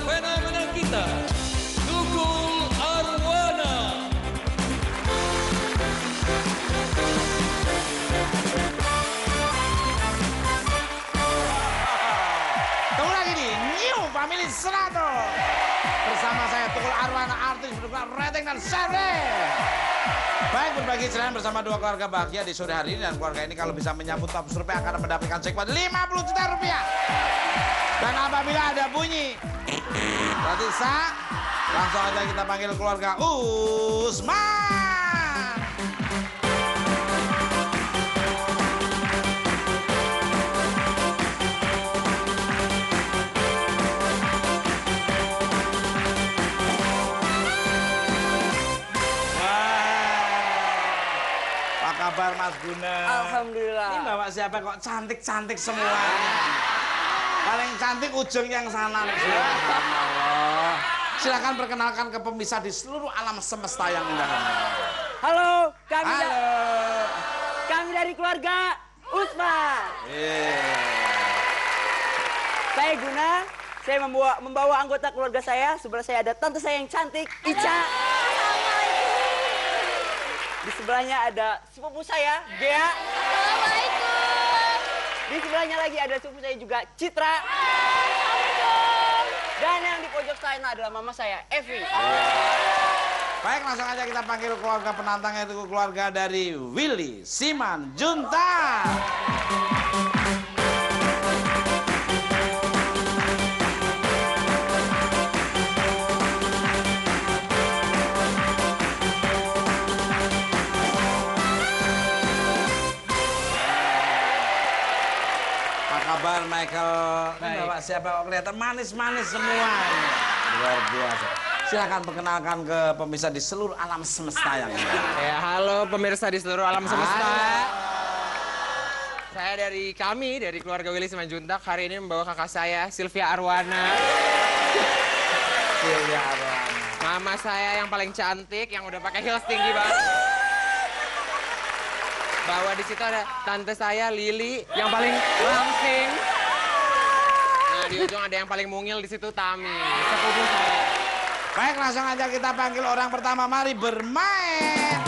fenomenal kita, Tukul Arwana. Ketemu lagi di New Family 100 bersama saya Tukul Arwana, artis berkelas rating dan service. Baik, berbagi celaan bersama dua keluarga bahagia di sore hari ini, dan keluarga ini kalau bisa menyambut top survei akan mendapatkan jackpot 50 juta rupiah. Dan apabila ada bunyi berarti sah, langsung aja kita panggil keluarga Usman. Kabar Mas Guna? Alhamdulillah. Ini bawa siapa kok cantik-cantik semuanya? Paling cantik ujung yang sana nih. Subhanallah. Silakan perkenalkan ke pemirsa di seluruh alam semesta yang indah. Halo, Halo. kami dari keluarga Usman. Saya Guna, saya membawa anggota keluarga saya. Sebelah saya ada tante saya yang cantik, Ica. Di sebelahnya ada sepupu saya, Gea. Assalamualaikum. Di sebelahnya lagi ada sepupu saya juga, Citra. Dan yang di pojok sana adalah mama saya, Evi. Baik, langsung aja kita panggil keluarga penantang, yaitu keluarga dari Willy Simanjuntak. Kabar Michael, ini bawa siapa kok kelihatan manis-manis semua. Luar biasa. Silakan perkenalkan ke pemirsa di seluruh alam semesta yang indah. Ya, halo pemirsa di seluruh alam semesta. Saya dari keluarga Willy Simanjuntak, hari ini membawa kakak saya, Sylvia Arwana. Sylvia Arwana. Mama saya yang paling cantik, yang udah pakai heels tinggi banget. Bawa di situ ada tante saya, Lili, yang paling langsing. Nah, di ujung ada yang paling mungil di situ, Tami, sepupu saya. Baik, langsung aja kita panggil orang pertama. Mari bermain.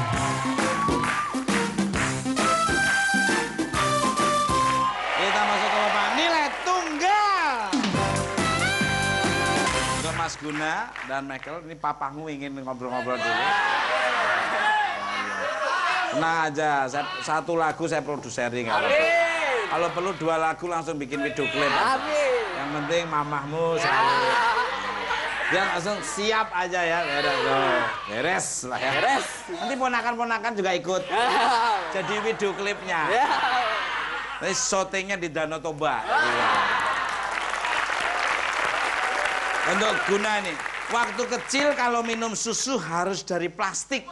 Kita masuk ke babak nilai tunggal. Untuk Mas Guna dan Michael, ini papamu ingin ngobrol-ngobrol dulu. Nah aja, satu lagu saya produseri nggak apa-apa. Kalau perlu 2 lagu langsung bikin video klip. Amin. Yang penting mamahmu selalu. Dia langsung siap aja ya. Beres lah ya. Beres. Nanti ponakan-ponakan juga ikut. Jadi video klipnya. Nanti syutingnya di Danau Toba. Untuk Guna nih, waktu kecil kalau minum susu harus dari plastik.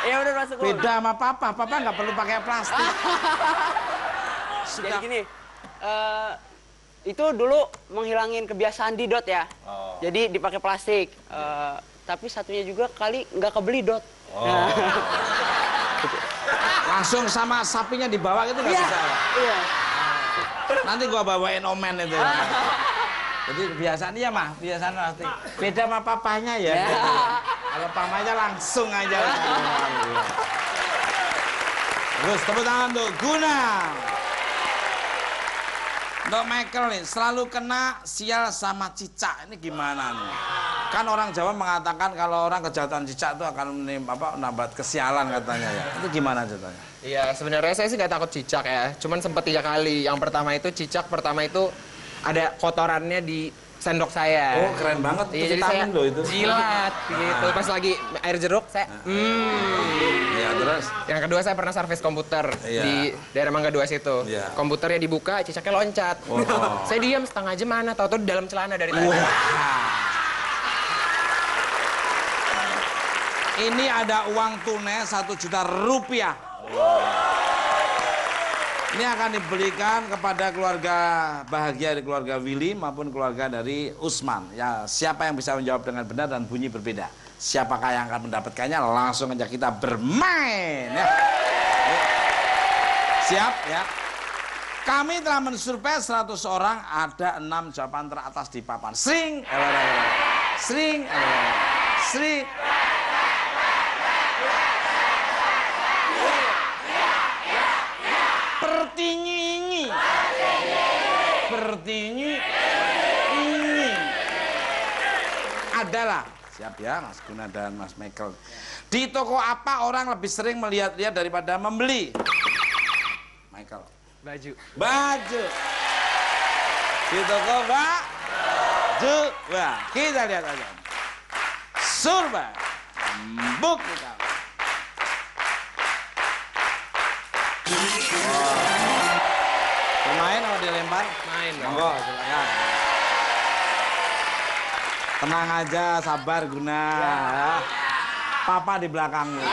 Ya udah masuk. Beda sama papa nggak perlu pakai plastik. Jadi gini, itu dulu menghilangin kebiasaan didot ya. Jadi dipakai plastik. Tapi satunya juga kali nggak kebeli dot. Nah. Langsung sama sapinya dibawa gitu nggak Iya. bisa ya? Iya. Nanti gua bawain omen itu. Jadi kebiasaan iya mah, kebiasaan plastik. Beda sama papanya ya. Kalau papanya langsung aja. Terus tepuk tangan untuk Guna. Untuk Michael nih, selalu kena sial sama cicak. Ini gimana nih? Kan orang Jawa mengatakan kalau orang kejahatan cicak itu akan menambah kesialan katanya ya. Itu gimana ceritanya? Iya, sebenarnya saya sih nggak takut cicak ya. Cuman sempat 3 kali. Yang pertama itu cicak pertama itu ada kotorannya di sendok saya. Oh, keren banget. Iya, jadi saya jilat gitu. Pas lagi air jeruk saya Iya, terus? Yang kedua saya pernah servis komputer di daerah Mangga 2 situ. Iya. Komputernya dibuka, cicaknya loncat. Saya diam setengah jam, mana tahu-tahu di dalam celana dari tadi. Ini ada uang tunai 1 juta rupiah. Ini akan diberikan kepada keluarga bahagia dari keluarga Willy maupun keluarga dari Usman. Ya, siapa yang bisa menjawab dengan benar dan bunyi berbeda? Siapakah yang akan mendapatkannya? Langsung aja kita bermain ya. Siap ya. Kami telah mensurvei 100 orang, ada 6 jawaban teratas di papan. Sring, sring, sring. Pertinyi, pertinyi, ini adalah siap ya Mas Guna dan Mas Michael. Di toko apa orang lebih sering melihat-lihat daripada membeli? Michael. Baju. Baju. Di toko baju. Wah, kita lihat aja. Survei. Bukti kamu. Pemain apa dilempar? Main dong. Monggo, silakan. Tenang aja, sabar Guna. Papa di belakangmu.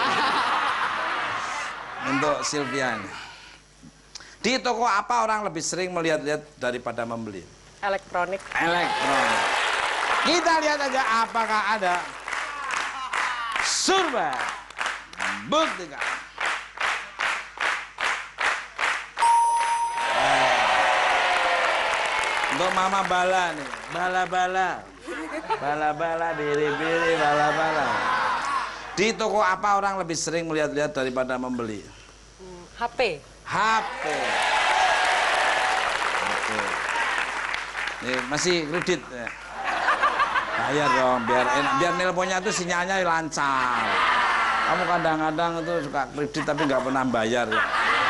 Untuk Sylvia ini. Di toko apa orang lebih sering melihat-lihat daripada membeli? Elektronik. Elektronik. Kita lihat aja apakah ada survei. Buktikan. Untuk Mama Bala nih, bala-bala. Bala-bala, biri-biri, bala-bala. Di toko apa orang lebih sering melihat-lihat daripada membeli? HP. HP. HP. Nih, masih kredit ya. Bayar dong, biar enak. Biar nelponnya tuh sinyalnya lancar. Kamu kadang-kadang itu suka kredit tapi nggak pernah bayar ya.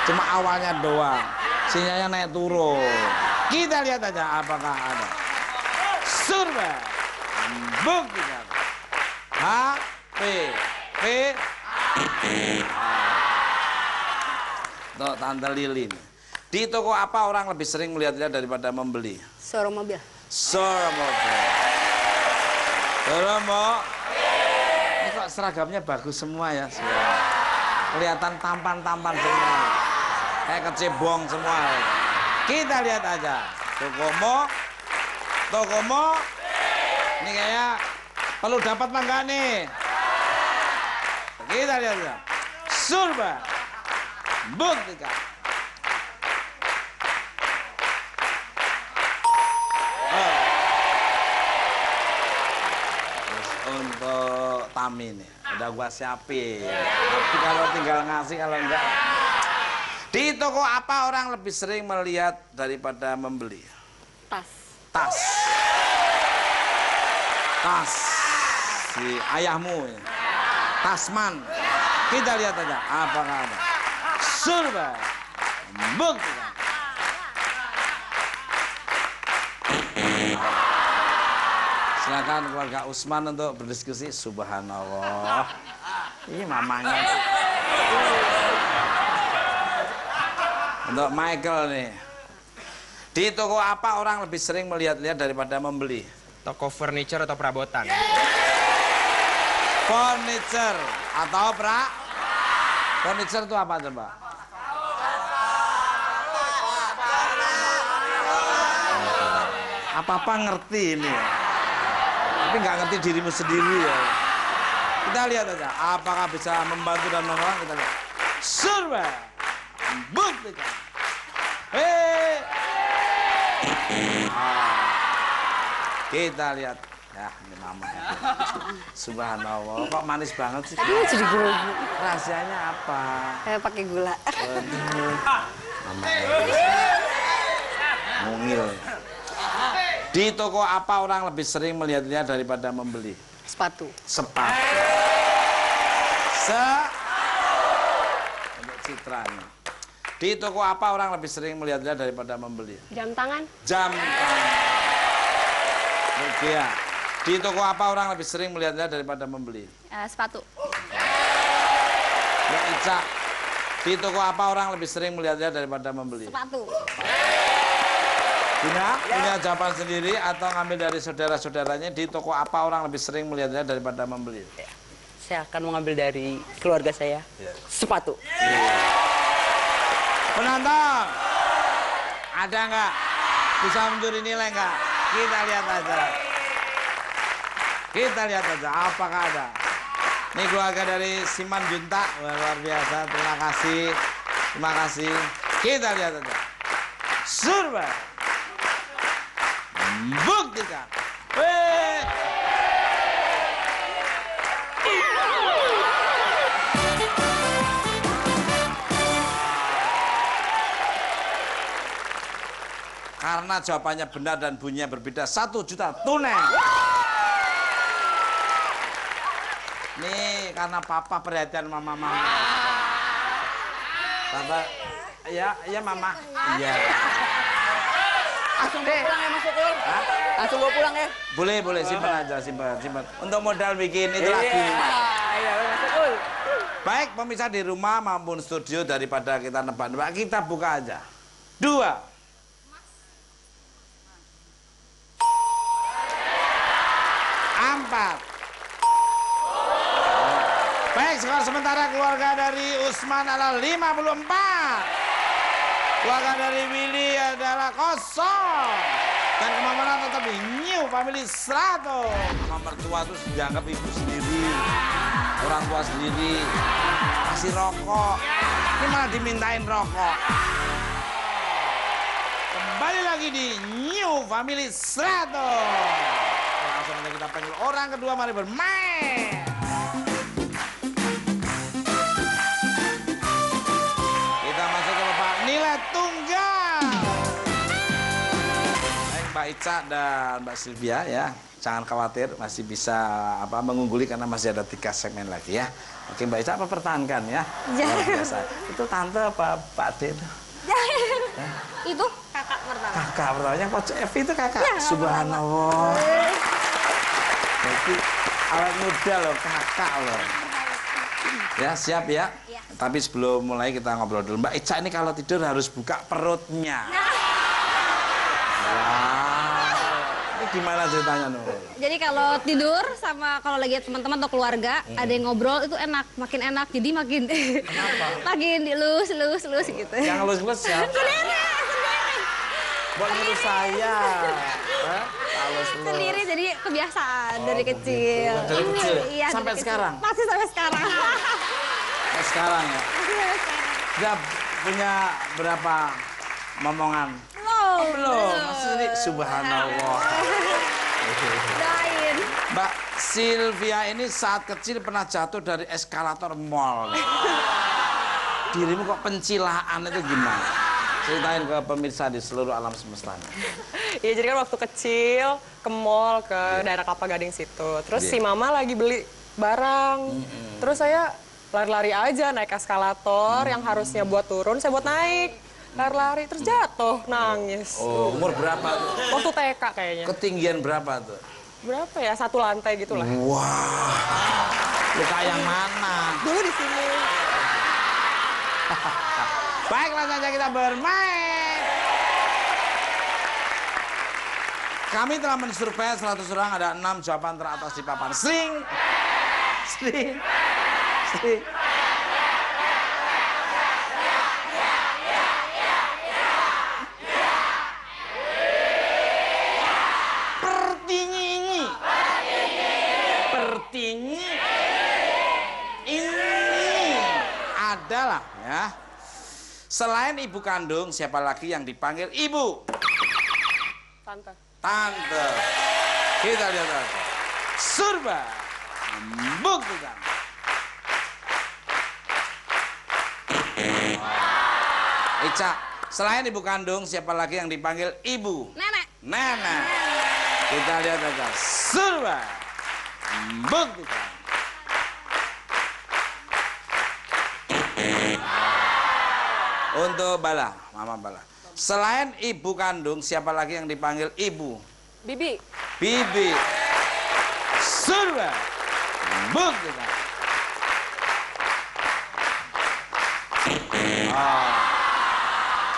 Cuma awalnya doang. Sinyalnya naik turun. Kita lihat aja apakah ada survei. Buktikan. HP. P. Untuk Tante Lili. Di toko apa orang lebih sering melihat-lihat daripada membeli? Showroom mobil. Showroom mobil. Showroom mobil. Ini kok seragamnya bagus semua ya. Semua. Kelihatan tampan-tampan semua. Kayak kecebong semua. Kita lihat aja. Tokomo. Ini kayak perlu dapat apa enggak nih? Kita lihat ya. Survei. Buktikan. Untuk Tami nih, udah gua siapin. Tapi kalau tinggal ngasih, kalau enggak. Di toko apa orang lebih sering melihat daripada membeli? Tas. Tas. Tas. Si ayahmu ya. Tasman. Kita lihat aja apakah ada. Survei. Buktikan. Silakan keluarga Usman untuk berdiskusi. Subhanallah. Ini mamanya. Untuk Michael nih. Di toko apa orang lebih sering melihat-lihat daripada membeli? Toko furniture atau perabotan? Furniture atau furniture itu apa coba? Apa-apa ngerti ini ya. Tapi nggak ngerti dirimu sendiri ya. Kita lihat aja apakah bisa membantu dan menolong. Kita lihat. Survei. Buktikan. Kita lihat. Ya, ini mama. Subhanallah, kok manis banget sih? Aduh, jadi grogi. Rahasianya apa? Pakai gula. Waduh. Mama. Mungil. Di toko apa orang lebih sering melihat-lihat daripada membeli? Sepatu. Sepatu. Untuk Citra nih. Di toko apa orang lebih sering melihat-lihat daripada membeli? Jam tangan. Jam tangan. Oke ya. Di toko apa orang lebih sering melihat-lihat daripada membeli? Sepatu. Mbak Ica. Di toko apa orang lebih sering melihat-lihat daripada membeli? Sepatu. Punya jawaban sendiri atau ngambil dari saudara-saudaranya? Di toko apa orang lebih sering melihat-lihat daripada membeli? Saya akan mengambil dari keluarga saya. Sepatu. Penonton, ada nggak? Bisa mencuri nilai nggak? Kita lihat aja. Kita lihat aja, apakah ada? Ini keluarga dari Siman Junta, wah, luar biasa. Terima kasih, terima kasih. Kita lihat aja. Surba. Buktikan. Weh. Karena jawabannya benar dan bunyinya berbeda, 1 juta tunai. Nih, karena papa perhatian mama. Papa, ya mama. Iya. Langsung bawa pulang ya Mas Ukul. Langsung bawa pulang ya. Boleh, simpan aja, simpan. Untuk modal bikin itu lagi. Iya, Mas Ukul. Baik, pemirsa di rumah maupun studio, daripada kita nebak-nebak, kita buka aja. 2. Baik, skor sementara keluarga dari Usman adalah 54. Keluarga dari Willy adalah 0. Dan kemampuan tetap di New Family 100. Mama mertua itu dianggap ibu sendiri, orang tua sendiri, kasih rokok. Ini malah dimintain rokok. Kembali lagi di New Family 100. Langsung aja kita panggil orang kedua, mari bermain. Kita masuk ke babak nilai tunggal. Baik, Mbak Ica dan Mbak Sylvia ya, jangan khawatir, masih bisa mengungguli karena masih ada 3 segmen lagi ya. Oke, Mbak Ica apa pertahankan ya? Luar biasa. Itu tante apa Pak D itu? Itu kakak pertama. Kakak pertama, yang pojok F itu kakak. Ya, subhanallah. Jadi awet muda loh, kakak loh. Ya, siap ya? Ya. Tapi sebelum mulai kita ngobrol dulu. Mbak Ica ini kalau tidur harus buka perutnya. Wow. Ini gimana ceritanya Nur? Jadi kalau tidur sama kalau lagi teman-teman atau keluarga, ada yang ngobrol itu enak, makin enak. Jadi makin makin lus gitu. Yang lus-lus ya? Sendiri. Buat nyuruh saya. Lus-lus. Sendiri, jadi kebiasaan dari kecil. Dari kecil? Iya, sampai dari sekarang? Kecil. Masih sampai sekarang. Sampai sekarang ya? Masih sampai sekarang. Sudah punya berapa momongan? Belum. Masih sendiri? Subhanallah. Doain. Mbak Sylvia ini saat kecil pernah jatuh dari eskalator mall. Dirimu kok pencilaan itu gimana? Ceritain ke pemirsa di seluruh alam semesta. Iya, jadi kan waktu kecil ke mall, ke daerah Kelapa Gading situ. Terus si mama lagi beli barang. Terus saya lari-lari aja naik eskalator yang harusnya buat turun, saya buat naik. Lari-lari, terus jatuh, nangis. Oh, umur berapa tuh? Waktu TK kayaknya. Ketinggian berapa tuh? Berapa ya? 1 lantai gitu lah. Wah, luka yang mana? Dulu di sini. Baik, langsung saja kita bermain. Kami telah mensurvei 100 orang, ada 6 jawaban teratas di papan. Sering. Pertinyi. Ini adalah ya. Selain ibu kandung, siapa lagi yang dipanggil ibu? Tante. Tante. Kita lihat aja. Surba. Buktikan. Ica, selain ibu kandung, siapa lagi yang dipanggil ibu? Nenek. Nenek. Kita lihat aja. Surba. Buktikan. Untuk Bala, Mama Bala. Selain ibu kandung, siapa lagi yang dipanggil ibu? Bibi. Bibi. Surba. Buktikan.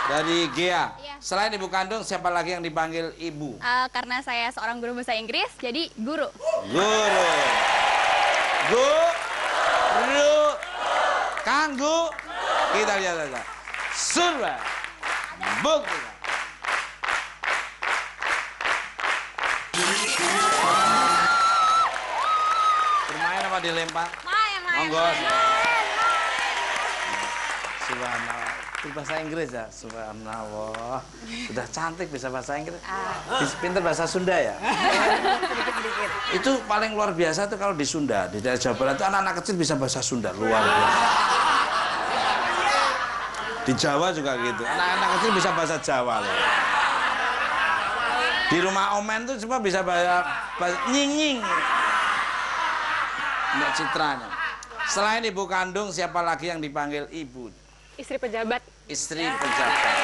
Dari Gia. Iya. Selain ibu kandung, siapa lagi yang dipanggil ibu? Karena saya seorang guru bahasa Inggris, jadi guru. Guru. Guru. Kanggu. Kita lihat aja. Surba. Buktikan. Bermain apa dilempar? Main. Monggo. Subhanallah. berbahasa Inggris ya. Subhanallah. Sudah cantik bisa bahasa Inggris. Pinter bahasa Sunda ya. Sedikit-sedikit. Itu paling luar biasa tuh kalau di Sunda, di daerah Jawa Barat itu anak-anak kecil bisa bahasa Sunda, luar biasa. Di Jawa juga gitu, anak-anak kecil bisa bahasa Jawa loh. Di rumah Omen tuh cuma bisa bahasa nying-nying. Mbak Citranya. Selain ibu kandung, siapa lagi yang dipanggil ibu? Istri pejabat. Istri pejabat.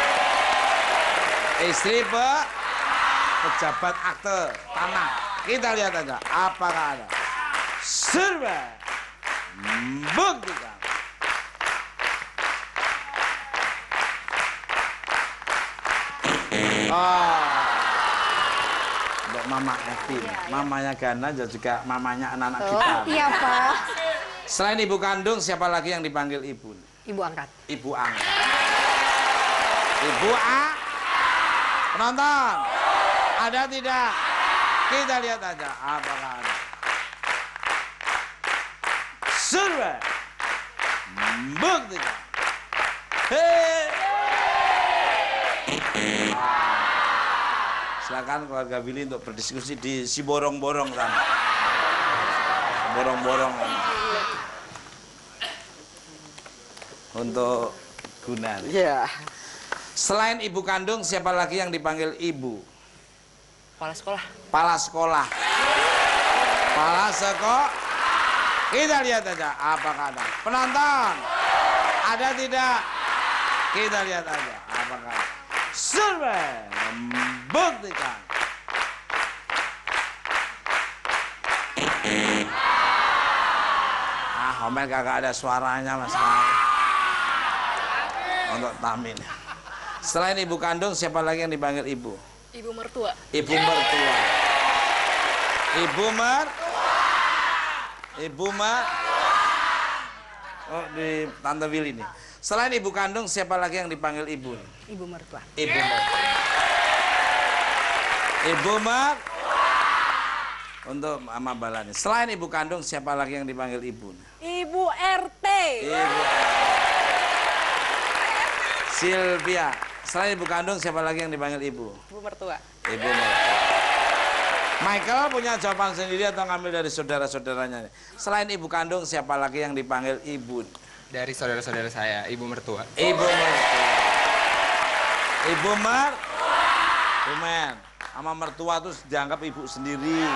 Istri pejabat akte tanah. Kita lihat aja, apakah ada? Survei. Buktikan. Oh. Untuk Mama Evi, mamanya Gana juga mamanya anak-anak kita. Iya, Pak. Selain ibu kandung, siapa lagi yang dipanggil ibu? Ibu angkat. Ibu angkat. Ibu A. Penonton, ada tidak? Kita lihat aja apakah ada. Survei. Buktikan. Hei. Silakan keluarga Billy untuk berdiskusi di si borong-borong sana. Borong-borong. Untuk Guna. Iya. Selain ibu kandung, siapa lagi yang dipanggil ibu? Kepala sekolah. Kepala sekolah. Kepala sekolah. Kita lihat aja apakah ada. Penonton, ada tidak? Kita lihat aja apakah ada. Survei membuktikan. Omel kagak ada suaranya mas. Untuk Tamin. Selain ibu kandung, siapa lagi yang dipanggil ibu? Ibu mertua. Ibu mertua. Ibu Oh, di Tante Willy ini. Selain ibu kandung, siapa lagi yang dipanggil ibu? Ibu mertua. Ibu mertua. Ibu untuk Mama Balani. Selain ibu kandung, siapa lagi yang dipanggil ibu? Ibu RT. Ibu Silvia. Selain ibu kandung, siapa lagi yang dipanggil ibu? Ibu mertua. Ibu mertua. Michael punya jawaban sendiri atau ngambil dari saudara-saudaranya? Selain ibu kandung, siapa lagi yang dipanggil ibu? Dari saudara-saudara saya, ibu mertua. Ibu mertua. Ibu men. Sama mertua tuh dianggap ibu sendiri.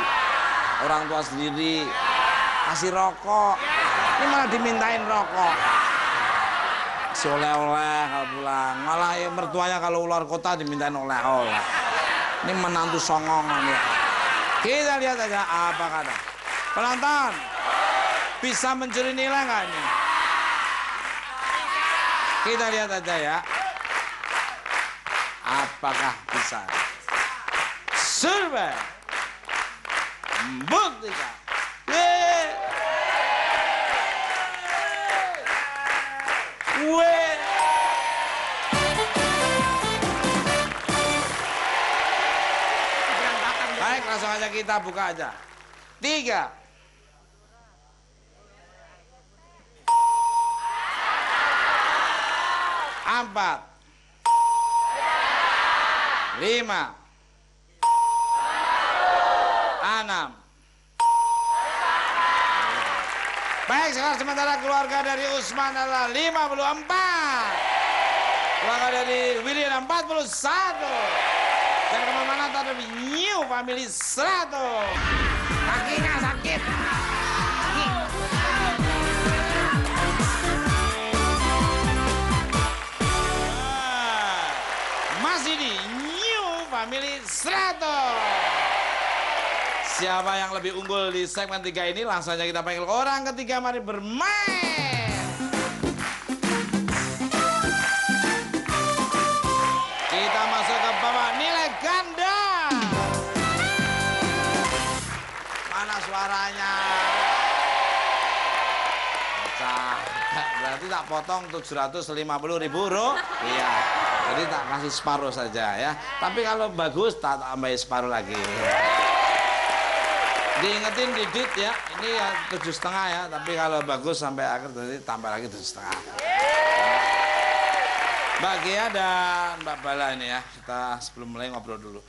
Orang tua sendiri. Kasih rokok. Ini malah dimintain rokok. Kasih oleh-oleh kalau pulang. Malah ya, mertuanya kalau luar kota dimintain oleh-oleh. Ini menantu songongan ya. Kita lihat aja apa kata. Penonton, bisa mencuri nilai nggak ini? Kita lihat aja ya. Apakah bisa? Survei. Buktikan. Baik, langsung aja kita buka aja. 3. 4. 5. 6. Baik, sekarang sementara keluarga dari Usman adalah 54. Keluarga dari Willy adalah 41. Dan kemana-mana ada New Family 100. Kakinya sakit. Masih di New Family 100. Siapa yang lebih unggul di segmen 3 ini? Langsung saja kita panggil orang ketiga, mari bermain. Kita masuk ke babak nilai ganda. Mana suaranya? Pecah. Berarti tak potong 750.000 rupiah. Jadi tak kasih separuh saja ya. Tapi kalau bagus tak tambahin separuh lagi. Diingetin didit ya, ini ya 7,5 ya, tapi kalau bagus sampai akhir nanti tambah lagi 7,5. Mbak Gia dan Mbak Bala ini ya, kita sebelum mulai ngobrol dulu.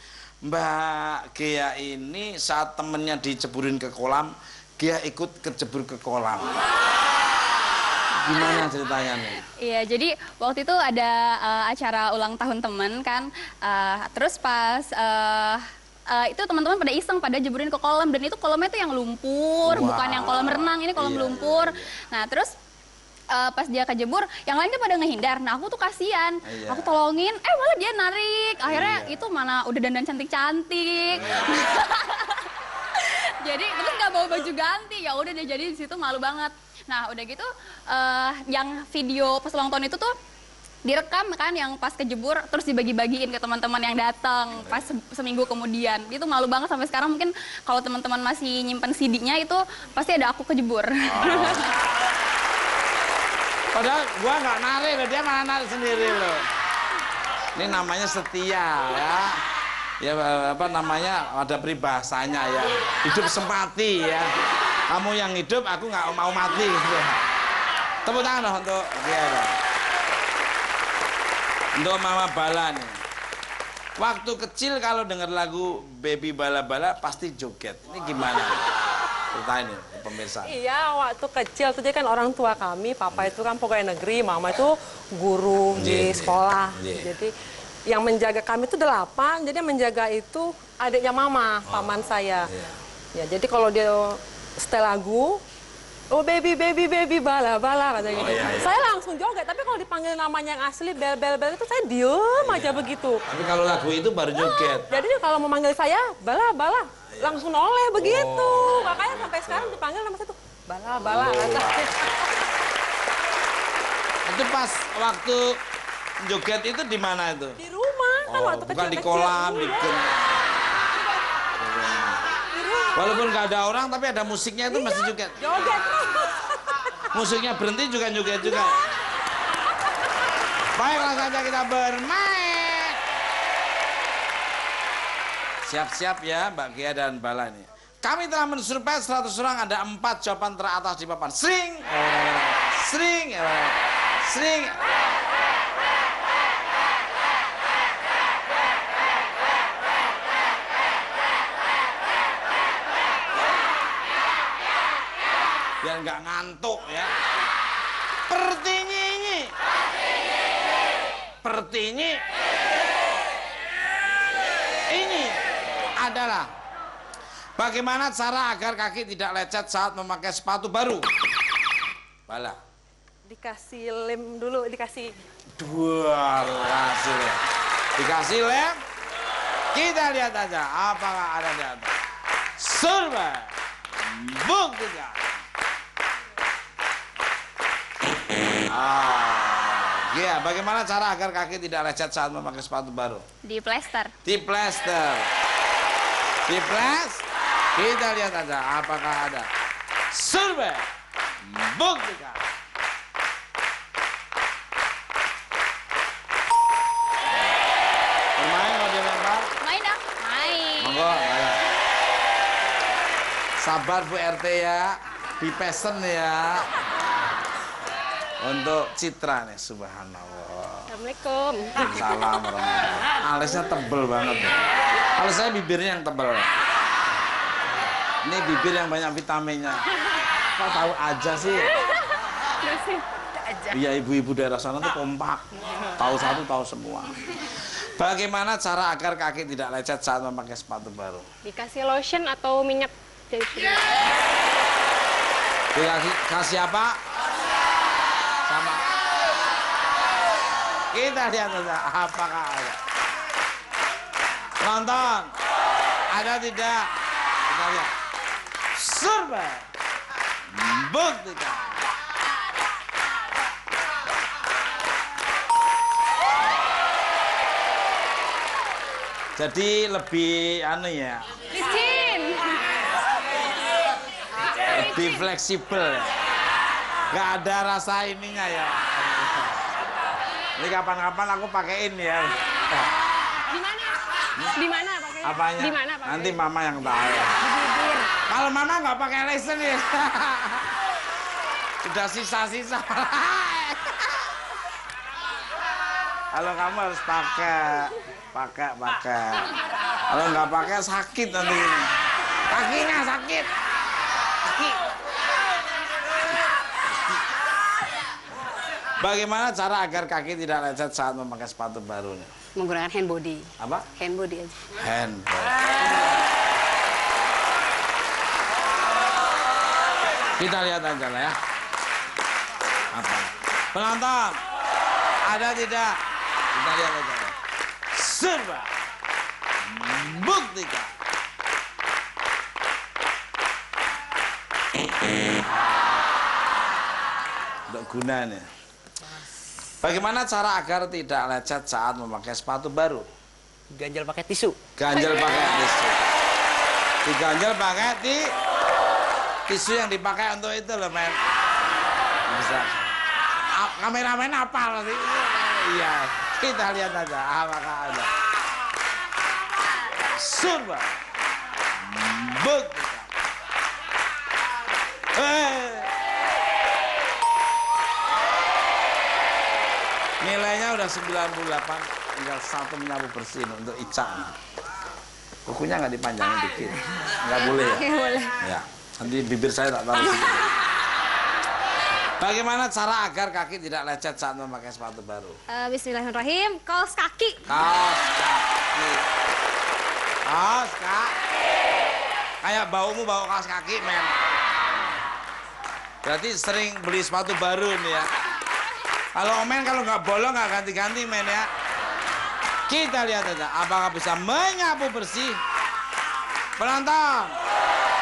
Mbak Gia ini saat temennya diceburin ke kolam, Gia ikut kecebur ke kolam. Gimana ceritanya nih? Iya, jadi waktu itu ada acara ulang tahun temen kan, terus pas itu teman-teman pada iseng pada jeburin ke kolam, dan itu kolamnya tuh yang lumpur, bukan yang kolam renang, ini kolam lumpur. Nah terus pas dia kejebur, yang lain tuh pada ngehindar. Nah aku tuh kasihan, aku tolongin, malah dia narik. Akhirnya itu mana udah dandan cantik-cantik. Jadi terus nggak bawa baju ganti, ya udah deh, jadi di situ malu banget. Nah udah gitu, yang video pas ulang tahun itu tuh direkam kan, yang pas kejebur terus dibagi-bagiin ke teman-teman yang datang pas seminggu kemudian. Itu malu banget sampai sekarang, mungkin kalau teman-teman masih nyimpen CD-nya itu pasti ada aku kejebur. Padahal gua nggak narik loh, dia malah narik sendiri loh. Ini namanya setia ya. Ya apa namanya, ada peribahasanya ya. Hidup sempati ya. Kamu yang hidup, aku nggak mau mati. Gitu. Tepuk tangan dong untuk dia dong. Untuk Mama Bala nih. Waktu kecil kalau dengar lagu Baby Bala Bala pasti joget. Ini gimana? Ceritain nih ke pemirsa. Iya, waktu kecil tuh dia kan orang tua kami, papa itu kan pegawai negeri, mama itu guru di sekolah. Jadi yang menjaga kami itu 8, jadi yang menjaga itu adiknya mama, paman saya. Ya, jadi kalau dia setel lagu, oh baby baby baby bala bala katanya gitu. Saya langsung joget, tapi kalau dipanggil namanya yang asli bel bel bel itu saya diem aja begitu. Tapi kalau lagu itu baru joget. Jadi kalau mau manggil saya bala bala, langsung noleh begitu. Makanya sampai sekarang dipanggil nama saya tuh bala bala. Itu pas waktu joget itu di mana itu? Di rumah kan waktu kecil. Bukan di kolam, di walaupun nggak ada orang, tapi ada musiknya itu masih joget. Joget. Musiknya berhenti juga joget juga. Baiklah saja kita bermain. Siap-siap ya Mbak Gia dan Bala ini. Kami telah mensurvei 100 orang, ada 4 jawaban teratas di papan. Sering, sering, sering. Biar nggak ngantuk ya. Pertinyi. Pertinyi. Ini adalah bagaimana cara agar kaki tidak lecet saat memakai sepatu baru. Bala. Dikasih lem dulu, dikasih. Kasih lem. Dikasih lem. Kita lihat aja apakah ada di atas. Survei. Buktikan. Ya, bagaimana cara agar kaki tidak lecet saat memakai sepatu baru? Di plester. Di plester. Di plester. Kita lihat aja apakah ada. Survei. Buktikan. Bermain mau dilempar? Main dah. Main. Monggo, ayo. Sabar Bu RT ya. Dipesen ya. Untuk Citra nih, subhanallah. Assalamualaikum. Salam warahmatullahi. Alisnya tebel banget. Alis saya bibirnya yang tebel. Ini bibir yang banyak vitaminnya. Kok tahu aja sih? Iya, ibu-ibu daerah sana tuh kompak. Tahu satu, tahu semua. Bagaimana cara agar kaki tidak lecet saat memakai sepatu baru? Dikasih lotion atau minyak jahitan. Dikasih apa? Sama. Kita lihat saja apakah ada. Nonton. Ada tidak? Kita lihat. Survei. Buktikan. Jadi lebih anu ya. Licin. Lebih fleksibel. Gak ada rasa ininya ya. Ini kapan-kapan aku pakein ya. Di mana? Di mana pakai? Apanya? Di mana pakai? Nanti mama yang tahu. Kalau mama nggak pakai lesen ya. Sudah sisa-sisa. Kalau kamu harus pakai. Kalau nggak pakai sakit nanti. Kakinya sakit. Kaki. Bagaimana cara agar kaki tidak lecet saat memakai sepatu barunya? Menggunakan hand body. Apa? Hand body aja. Hand. Kita lihat aja lah ya. Apa? Penonton, ada tidak? Kita lihat aja. Serba. Buktikan. Untuk gunanya. Bagaimana cara agar tidak lecet saat memakai sepatu baru? Ganjal pakai tisu. Ganjel pakai tisu. Diganjel pakai tisu yang dipakai untuk itu loh, men. Bisa. Kameramen apa sih? Iya, kita lihat aja apakah ada. Surba. Buktikan. Nilainya udah 98, tinggal 1 menyapu bersih untuk Ica. Kukunya nggak dipanjangin dikit, nggak boleh ya? Oke, boleh. Ya, nanti bibir saya tak tahu. Bagaimana cara agar kaki tidak lecet saat memakai sepatu baru? Bismillahirrahmanirrahim. Kaos kaki. Kaos kaki. Kaos kaki. Kayak baumu bau kaos kaki, men. Berarti sering beli sepatu baru nih ya. Kalau Omen kalau nggak bolong nggak ganti-ganti, men ya. Kita lihat aja apakah bisa menyapu bersih. Penonton,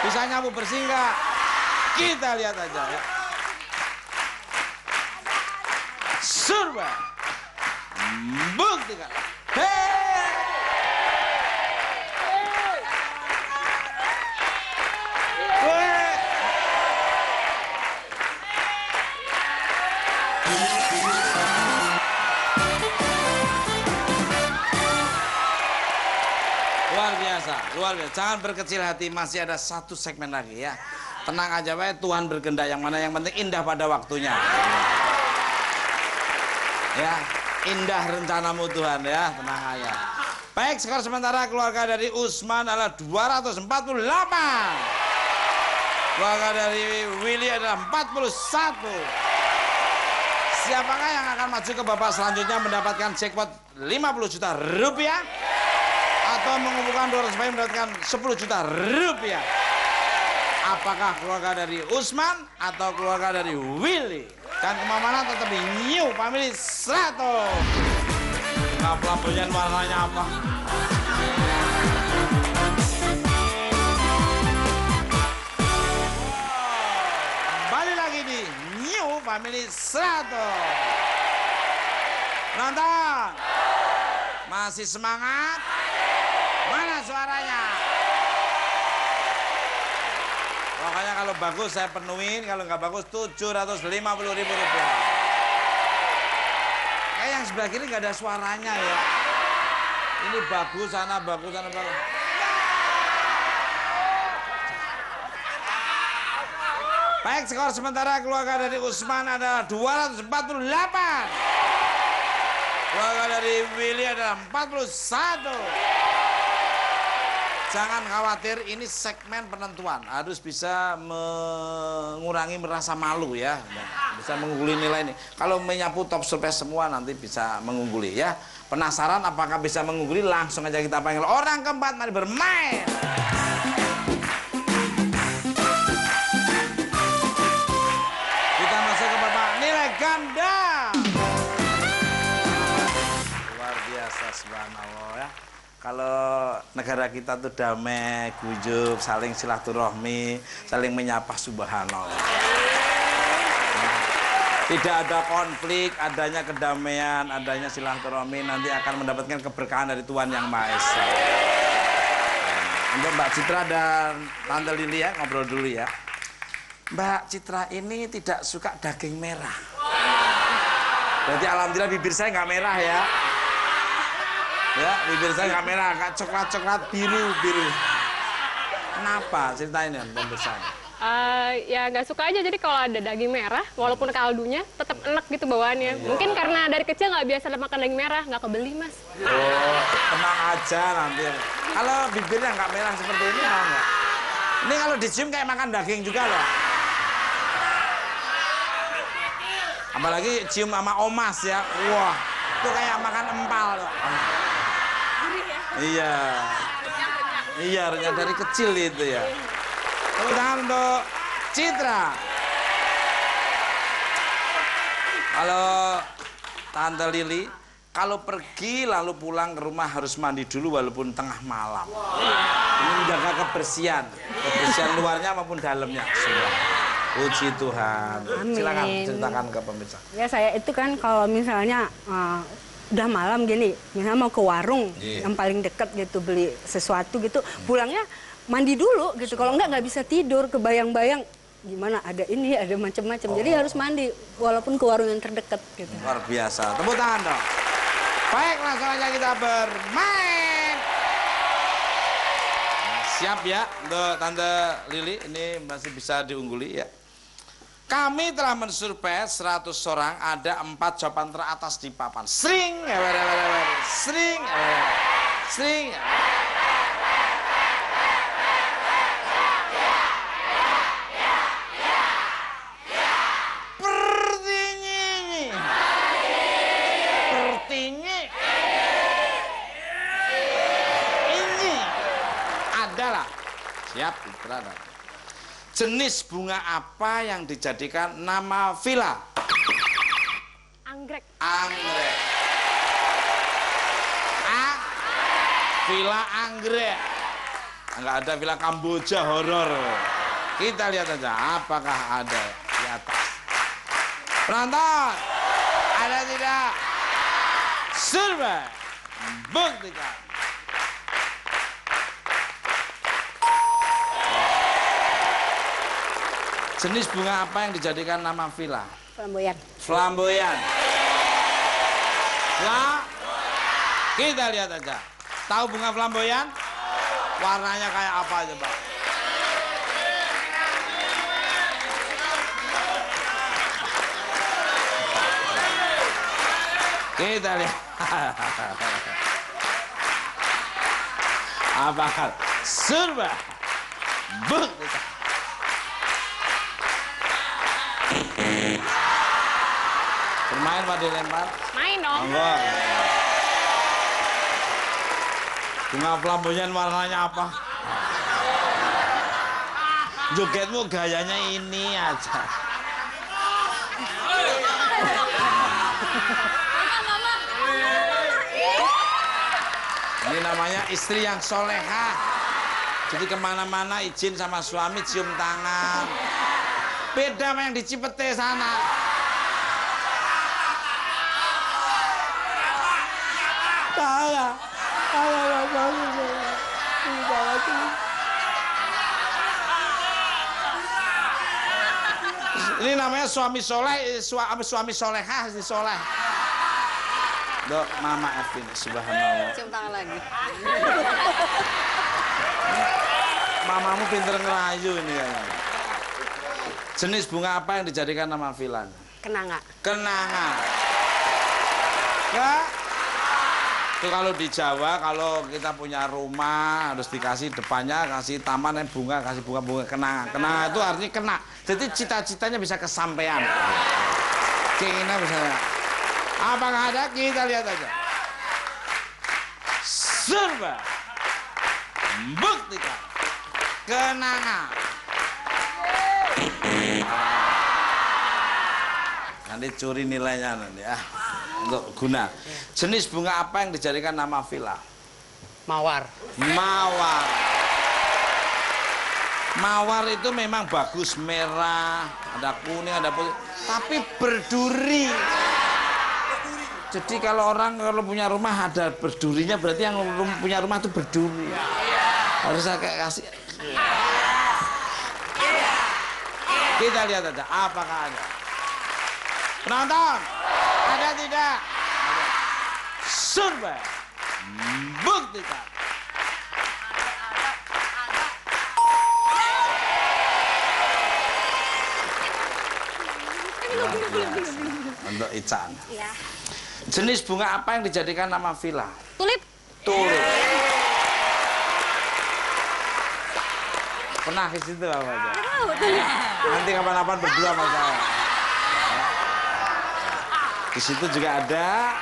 bisa nyapu bersih nggak? Kita lihat aja ya. Surba. Buktikan. Hei. Hei. Luar biasa. Jangan berkecil hati, masih ada 1 segmen lagi ya. Tenang aja, Pak. Tuhan berkehendak yang mana, yang penting indah pada waktunya. Ya, indah rencanamu Tuhan ya, tenang aja. Baik, skor sementara keluarga dari Usman adalah 248. Keluarga dari Willy adalah 41. Siapakah yang akan maju ke babak selanjutnya mendapatkan jackpot 50 juta rupiah? Atau mengumpulkan 200 bayi mendapatkan 10 juta rupiah? Apakah keluarga dari Usman atau keluarga dari Willy? Dan kemana-mana tetap di New Family 100. Nah, pelabuhan warnanya apa? Kembali lagi di New Family 100. Nonton. Masih semangat? Mana suaranya? Pokoknya kalau bagus saya penuhin, kalau nggak bagus 750.000 rupiah. Kayak yang sebelah kiri nggak ada suaranya ya. Ini bagus, sana bagus, sana bagus. Baik, skor sementara keluarga dari Usman adalah 248. Keluarga dari Willy adalah 41. Jangan khawatir, ini segmen penentuan. Harus bisa mengurangi merasa malu ya. Bisa mengungguli nilai ini. Kalau menyapu top surprise semua nanti bisa mengungguli ya. Penasaran apakah bisa mengungguli? Langsung aja kita panggil orang keempat, mari bermain. Kita masuk ke babak nilai ganda. Luar biasa, subhanallah ya. Kalau negara kita tuh damai, guyup, saling silaturahmi, saling menyapa, subhanallah. Tidak ada konflik, adanya kedamaian, adanya silaturahmi, nanti akan mendapatkan keberkahan dari Tuhan Yang Maha Esa. Untuk Mbak Citra dan Tante Lili ya, ngobrol dulu ya. Mbak Citra ini tidak suka daging merah. Berarti alhamdulillah bibir saya nggak merah ya. Ya, bibir saya nggak merah, agak coklat-coklat biru-biru. Kenapa? Ceritain ya, pembesar. Ya nggak suka aja, jadi kalau ada daging merah, walaupun kaldunya tetap enak gitu bawaannya. Mungkin karena dari kecil nggak biasa makan daging merah, nggak kebeli mas. Oh, tenang aja nanti. Kalau bibirnya nggak merah seperti ini mau nggak? Ini kalau dicium kayak makan daging juga loh. Apalagi cium sama omas ya. Wah, itu kayak makan empal loh. Iya. Iya, renyah dari kecil itu ya. Tepuk tangan untuk Citra. Halo, Tante Lili. Kalau pergi lalu pulang ke rumah harus mandi dulu walaupun tengah malam. Ini menjaga kebersihan luarnya maupun dalamnya. Semua. Puji Tuhan. Amin. Silakan ceritakan ke pemirsa. Ya saya itu kan kalau misalnya udah malam gini, misalnya mau ke warung yang paling dekat gitu beli sesuatu gitu, pulangnya mandi dulu gitu. Kalau nggak bisa tidur, kebayang-bayang gimana ada ini, ada macam-macam. Jadi harus mandi walaupun ke warung yang terdekat gitu. Luar biasa. Tepuk tangan dong. Baik, langsung aja kita bermain. Siap ya untuk Tante Lili, ini masih bisa diungguli ya. Kami telah mensurvei 100 orang, ada 4 jawaban teratas di papan. Sering, sering, sering. Pertinyi. Ini adalah siap, berada. Jenis bunga apa yang dijadikan nama villa? Anggrek. Anggrek. Villa anggrek. Enggak ada villa Kamboja horor. Kita lihat aja apakah ada di atas. Penonton, ada tidak? Survei buktikan. Jenis bunga apa yang dijadikan nama villa? Flamboyan. Flamboyan. Ya, kita lihat aja. Tahu bunga flamboyan? Warnanya kayak apa aja, Pak? Kita lihat. Apakah survei buktikan? Bermain Pak dilempar? Main dong. Monggo. Bunga flamboyan warnanya apa? Jogetmu gayanya ini aja. Ini namanya istri yang soleha. Jadi kemana-mana izin sama suami cium tangan. Beda sama yang di Cipete sana. Ini namanya suami soleh, suami solehah, si soleh. Dok, Mama Evin, subhanallah. Cium tangan lagi. Mamamu pinter ngerayu ini kayaknya. Jenis bunga apa yang dijadikan nama villa? Kenanga. Kenanga. Itu kalau di Jawa, kalau kita punya rumah harus dikasih depannya kasih taman yang bunga, kasih bunga-bunga kenanga. Kenanga itu artinya kena. Jadi cita-citanya bisa kesampaian. Keinginan bisa. Apakah ada? Kita lihat aja. Survei buktikan kenanga. Nanti curi nilainya nanti ya. Untuk guna. Jenis bunga apa yang dijadikan nama villa? Mawar. Mawar. Mawar itu memang bagus, merah, ada kuning, ada putih, tapi berduri. Jadi kalau orang punya rumah ada berdurinya, berarti yang punya rumah itu berduri. Harus saya kayak kasih. Kita lihat aja, apakah ada? Penonton, ada tidak? Survei buktikan. untuk Ican. Iya. Jenis bunga apa yang dijadikan nama villa? Tulip. Tulip. Pernah ke situ apa aja? Nanti kapan-kapan berdua sama saya. Di situ juga ada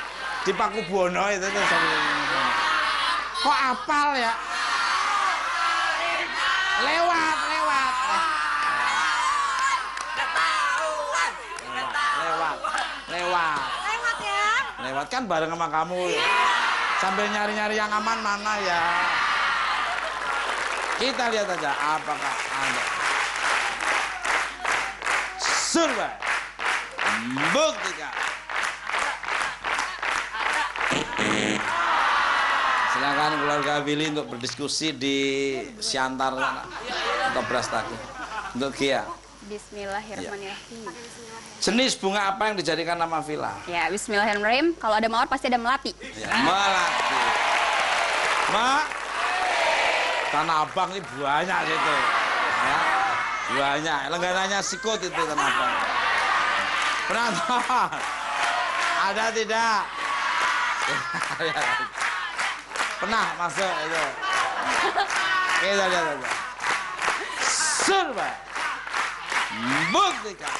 di Pakubono itu tuh. Kok apal ya? Lewat. Lewat ya. Lewat kan bareng sama kamu. Sambil nyari-nyari yang aman mana ya. Kita lihat aja apakah ada. Survei. Buktikan. Silakan keluarga Willy untuk berdiskusi di Siantar atau Brastagi. Untuk Gia. Bismillahirrahmanirrahim. Jenis bunga apa yang dijadikan nama villa? Ya, bismillahirrahmanirrahim. Kalau ada mawar pasti ada melati. Ya, melati. Tanah Abang ini banyak situ. Ya, banyak. Langganannya sikut itu Tanah Abang. Penonton. Ada tidak? Pernah masuk itu. Kita lihat aja. Survei. Buktikan.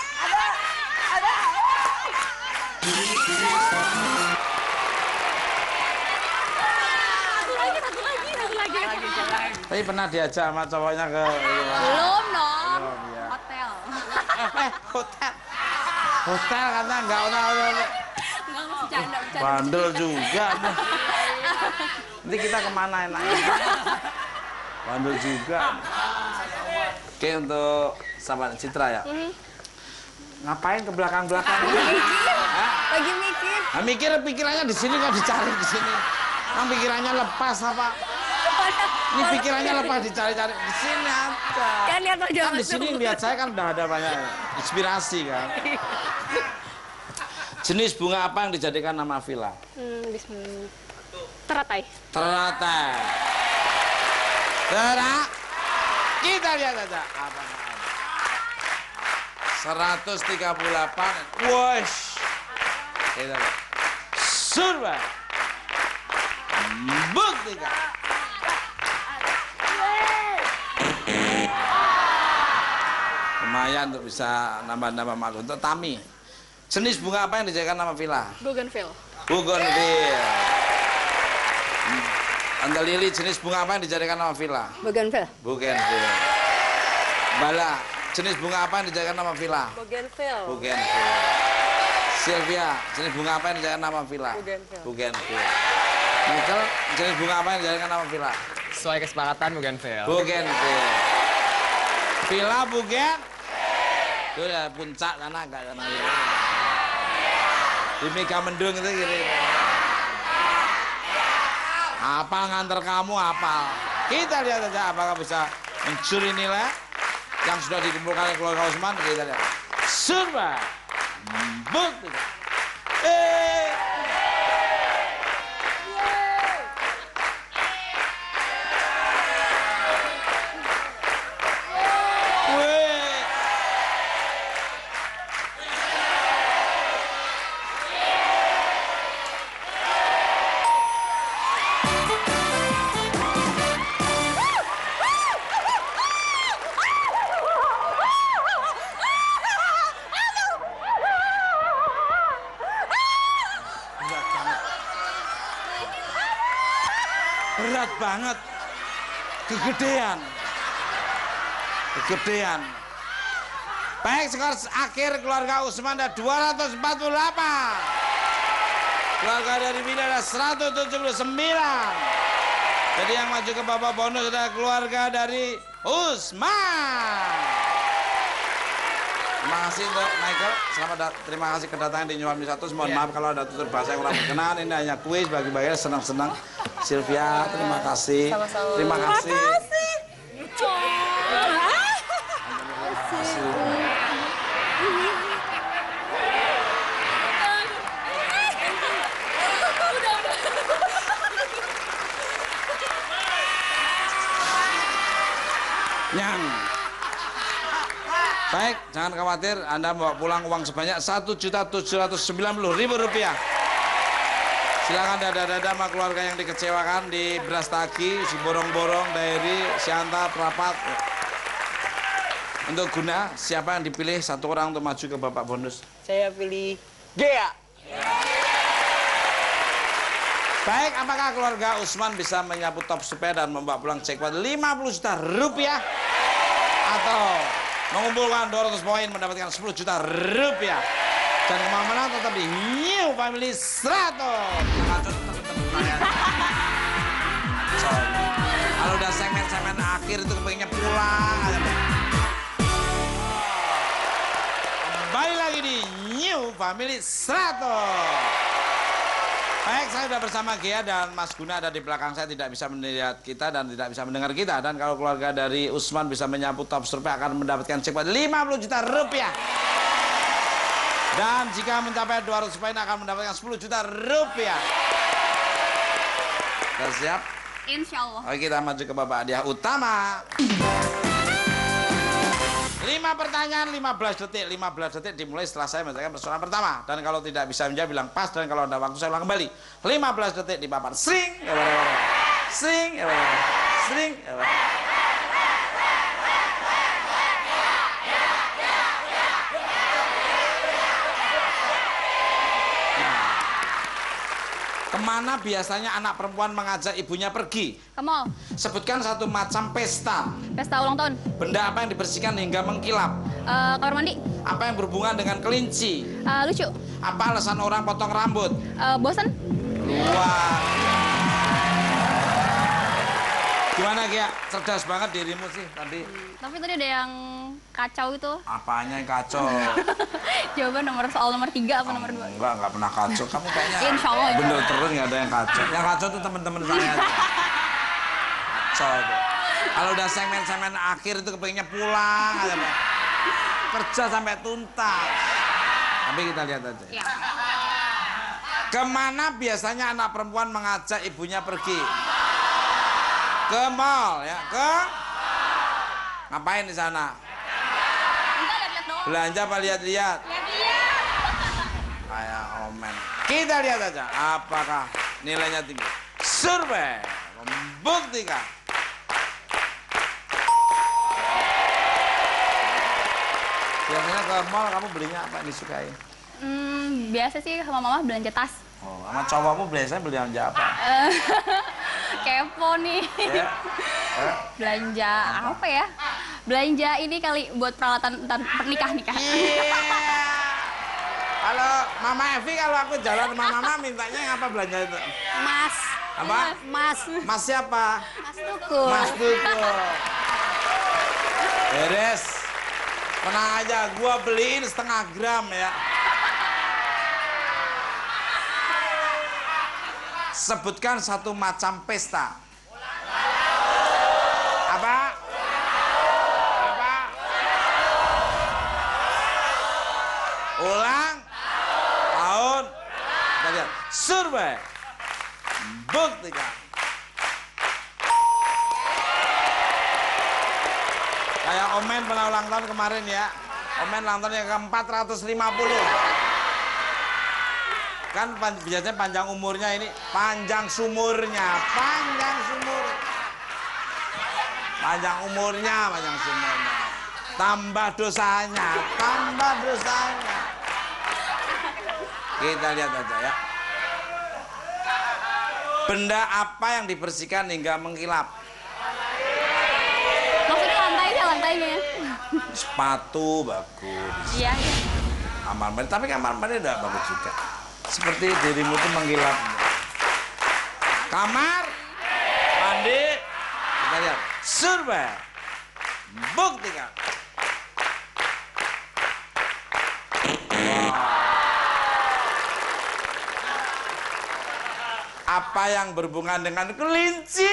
Tapi pernah diajak sama cowoknya ke... Belum dong. ya. Hotel. Hotel. Hotel karena enggak Enggak, bercanda. bandel juga. Nanti kita kemana enaknya? Bandel juga. Oke, untuk sahabat Citra ya. Ngapain ke belakang-belakang? Lagi mikir. Nah, mikir pikirannya di sini kok dicari di sini. Nang pikirannya lepas apa? Ini pikirannya lepas dicari-cari di sini aja. Kan lihat aja. Kan di sini lihat saya kan udah ada banyak inspirasi kan. Jenis bunga apa yang dijadikan nama villa? Bismillah. Teratai. Teratai. Kita lihat aja apa. 138. Wush. Kita lihat. Survei. Buktikan. Lumayan untuk bisa nambah-nambah malu. Untuk Tami, jenis bunga apa yang dijadikan nama villa? Bougainville. Bougainville. Anda Lili, jenis bunga apa yang dijadikan nama villa? Bougainville. Bougainville. Bala, jenis bunga apa yang dijadikan nama villa? Bougainville. Bougainville. Sylvia, jenis bunga apa yang dijadikan nama villa? Bougainville. Bougainville. Michael, jenis bunga apa yang dijadikan nama villa? Sesuai kesepakatan Bougainville. Bougainville. Villa Bougainville. Itu ya puncak sana enggak sana gitu. Di Mega Mendung itu gitu. Apal nganter kamu apal. Kita lihat aja apakah bisa mencuri nilai yang sudah dikumpulkan oleh keluarga Usman. Kita lihat. Survei. Buktikan. Berat banget. Kegedean. Baik, skor akhir keluarga Usman ada 248. Keluarga dari Bila ada 179. Jadi yang maju ke babak bonus adalah keluarga dari Usman. Terima kasih untuk Michael. Terima kasih kedatangan di Nyuami 1. Mohon maaf kalau ada tutur bahasa yang kurang berkenan. Ini hanya kuis bagi-bagi senang-senang. Sylvia, terima kasih. Sama-sama. Terima kasih. Nyang. Baik, jangan khawatir, Anda bawa pulang uang sebanyak Rp1.790.000. Silakan dada-dada sama keluarga yang dikecewakan di Brastagi, si Borong-Borong, Dairi, Sianta, Prapat. Untuk Guna, siapa yang dipilih satu orang untuk maju ke babak bonus? Saya pilih Gea. Baik, apakah keluarga Usman bisa menyapu top supaya dan membawa pulang jackpot Rp50 juta atau mengumpulkan 200 poin mendapatkan Rp10 juta dan kemenangan tetap di New Family 100. Kalau udah segmen-segmen akhir itu kepengennya pulang aja. Kembali lagi di New Family 100. Baik, saya sudah bersama Gea dan Mas Guna ada di belakang saya, tidak bisa melihat kita dan tidak bisa mendengar kita. Dan kalau keluarga dari Usman bisa menyapu top survei akan mendapatkan jackpot Rp50 juta. Dan jika mencapai 200 poin akan mendapatkan Rp10 juta. Sudah siap? Insya Allah. Oke, kita maju ke babak hadiah utama. 5 pertanyaan, 15 detik. 15 detik dimulai setelah saya membacakan persoalan pertama. Dan kalau tidak bisa menjawab, bilang pas. Dan kalau ada waktu, saya ulang kembali. 15 detik di papan. Sring. Sring. Sring. Kemana biasanya anak perempuan mengajak ibunya pergi? Ke mall. Sebutkan satu macam pesta. Pesta ulang tahun. Benda apa yang dibersihkan hingga mengkilap? Kamar mandi. Apa yang berhubungan dengan kelinci? Lucu. Apa alasan orang potong rambut? Bosan. Wah. Gimana Gia? Cerdas banget dirimu sih tadi. Tapi tadi ada yang kacau itu. Apanya yang kacau? Jawaban soal nomor 3 apa nomor 2? Enggak pernah kacau. Kamu kayaknya Insya Allah. bener terus nggak ada yang kacau. Yang kacau tuh teman-teman saya. Kacau itu. Kalau udah segmen-segmen akhir itu kepengennya pulang aja, Pak. Kerja sampai tuntas. Tapi kita lihat aja. Ya. Kemana biasanya anak perempuan mengajak ibunya pergi? Ke mall ya, ngapain di sana? Enggak, lihat-lihat doang. Belanja apa lihat-lihat? Lihat-lihat. Kayak omen. Kita lihat aja apakah nilainya tinggi. Survei membuktikan. Biasanya ke mall kamu belinya apa yang disukai? Biasa sih sama mama belanja tas. Oh, sama cowokmu biasanya belanja apa? Kepo nih. Ya. Belanja apa ya? Belanja ini kali buat peralatan nikah. Kalau Mama Evi, kalau aku jalan sama Mama mintanya yang apa belanja itu? Mas. Apa? Mas. Mas siapa? Mas Tukul. Mas Tukul. Beres. Tenang aja, gua beliin 0,5 gram ya. Sebutkan satu macam pesta. Apa? Apa? Ulang tahun. Kita lihat. Survei buktikan. Kayak Omen pernah ulang tahun kemarin ya. Omen ulang tahun yang ke-450. Kan biasanya panjang umurnya ini, panjang sumurnya. Panjang umurnya. Tambah dosanya. Kita lihat aja ya. Benda apa yang dibersihkan hingga mengkilap? Maksudnya lantainya. Sepatu bagus. Iya. Kamar mandi, tapi kamar mandi udah bagus juga. Seperti dirimu tuh menggilap. Kamar mandi. Kita lihat. Survei buktikan. Wow. Apa yang berhubungan dengan kelinci?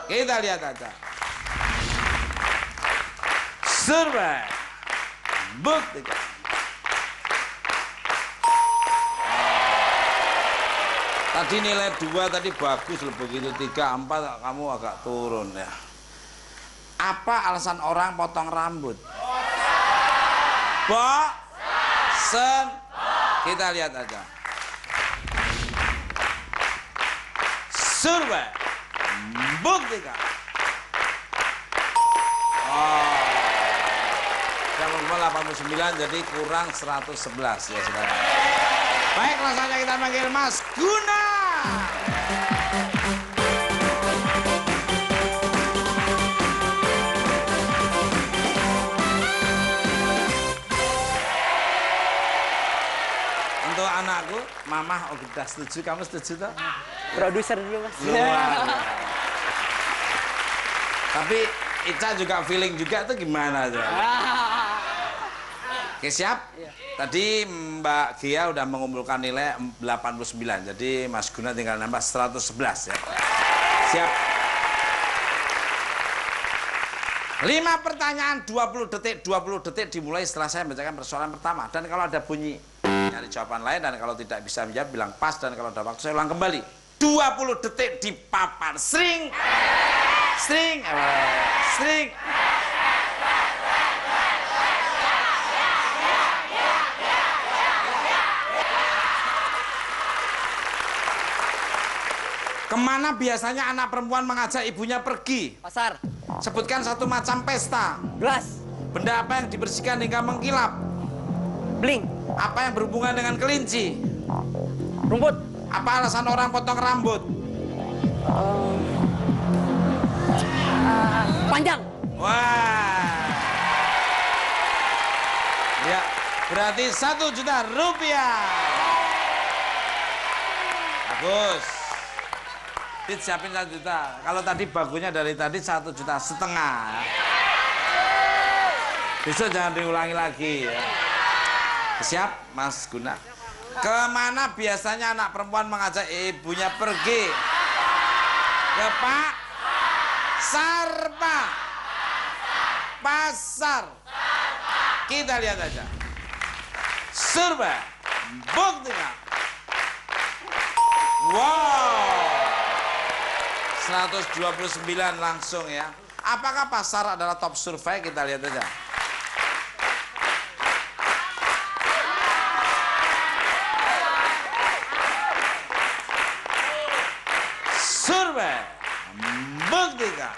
Kita lihat aja. Survei buktikan. Tadi nilai 2 tadi bagus loh, begitu 3, 4 kamu agak turun ya. Apa alasan orang potong rambut? Bosen. Kita lihat aja. Survei buktikan. Oh. Yang 89 jadi kurang 111 ya saudara. Baik, rasanya kita panggil Mas Guna. Untuk anakku, Mama udah setuju, kamu setuju toh? Produser dulu Mas. Luar. Tapi Ica juga feeling juga tuh gimana tuh? Oke, siap? Tadi Mbak Gia udah mengumpulkan nilai 89, jadi Mas Guna tinggal nambah 111 ya. Siap? 5 pertanyaan 20 detik dimulai setelah saya membacakan persoalan pertama. Dan kalau ada bunyi, nyari jawaban lain, dan kalau tidak bisa menjawab bilang pas, dan kalau ada waktu saya ulang kembali. 20 detik di papan. Sering. Kemana biasanya anak perempuan mengajak ibunya pergi? Pasar. Sebutkan satu macam pesta. Gelas. Benda apa yang dibersihkan hingga mengkilap? Bling. Apa yang berhubungan dengan kelinci? Rumput. Apa alasan orang potong rambut? Panjang. Wah. Ya, berarti 1 juta rupiah. Bagus. Dit, siapin 1 juta. Kalau tadi bagunya dari tadi 1,5 juta. Besok jangan diulangi lagi ya. Siap, Mas Guna. Kemana biasanya anak perempuan mengajak ibunya pergi? Ke pasar. Kita lihat aja. Survei buktikan. Wow. 129 langsung ya. Apakah pasar adalah top survei? Kita lihat aja. Survei buktikan.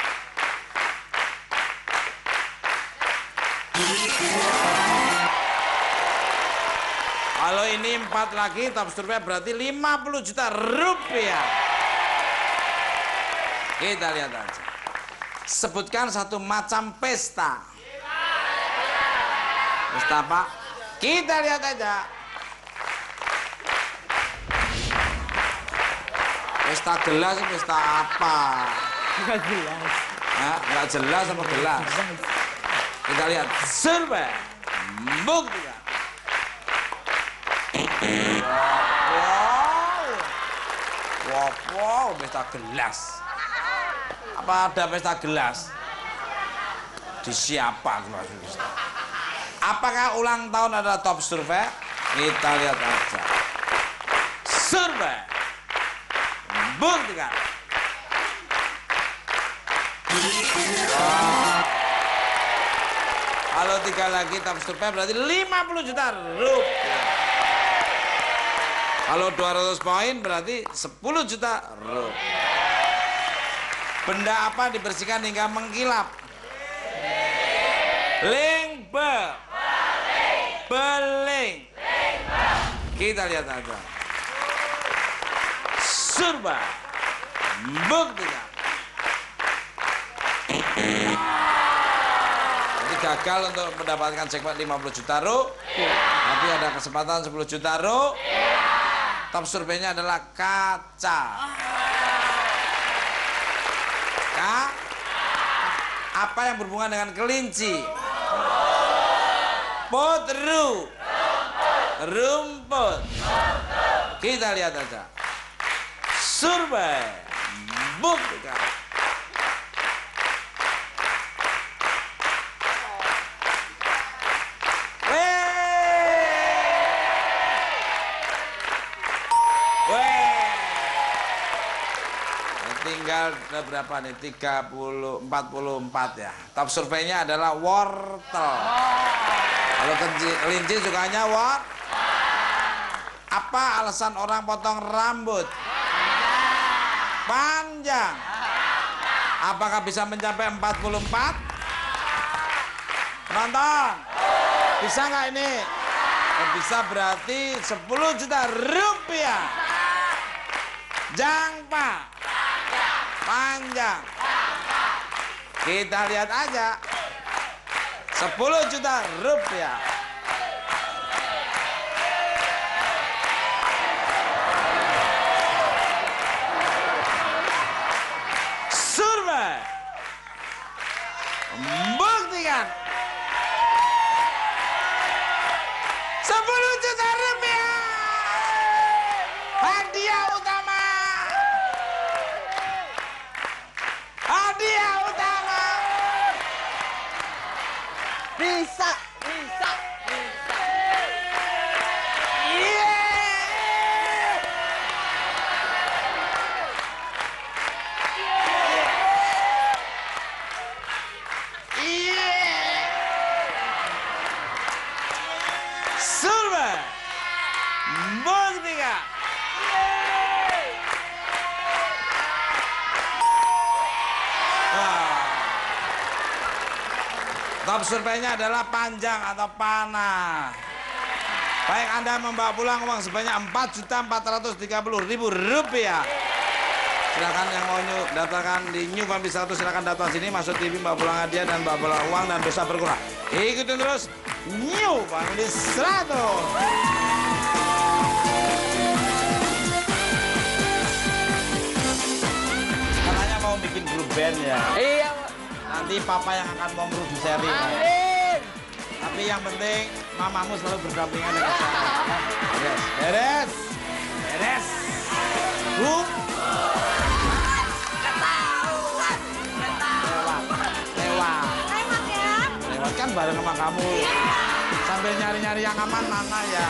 Kalau ini 4 lagi top survei berarti 50 juta rupiah. Kita lihat aja. Sebutkan satu macam pesta. Pesta apa? Kita lihat aja. Pesta gelas, pesta apa? Nggak jelas. Nggak jelas apa gelas? Kita lihat survei buktikan. Wow, pesta gelas. Apa ada pesta gelas? Di siapa gelas pesta? Apakah ulang tahun adalah top survei? Kita lihat aja. Survei buktikan. Kalau 3 lagi top survei berarti 50 juta rupiah. Kalau 200 poin berarti 10 juta rupiah. Benda apa dibersihkan hingga mengkilap? Beling. Kita lihat aja. Survei buktikan. Jadi gagal untuk mendapatkan jackpot 50 juta rupiah. Tapi ada kesempatan 10 juta rupiah. Top surveinya adalah kaca. Apa yang berhubungan dengan kelinci? Rumput. Kita lihat aja. Survei buktikan. Weh. tinggal berapa nih? 44 ya. Top surveinya adalah wortel. Kalau kelinci sukanya Apa alasan orang potong rambut? Panjang. Apakah bisa mencapai 44? Penonton, bisa nggak ini? Bisa, berarti 10 juta rupiah. Jangpa. Panjang. Kita lihat aja. 10 juta rupiah. Survei membuktikan 10 juta rupiah. Hadiah utama. Hadiah utama. Bisa. Survei membuktikan 10. Top surveinya adalah panjang atau panah. Baik, Anda membawa pulang uang sebanyak Rp4.430.000. Silakan yang mau daftarkan di New Family 100, silakan datang sini, masuk TV, bawa pulang hadiah dan bawa pulang uang dan dosa berkurang. Ikutin terus New Family 100. Katanya mau bikin grup band ya. Iya, Pak. Nanti papa yang akan memproduksi. Amin. Tapi yang penting mamamu selalu berdampingan dengan saya. Beres, beres, beres. Lewat, lewat. Lewat kan bareng sama kamu. Sambil nyari-nyari yang aman mana ya.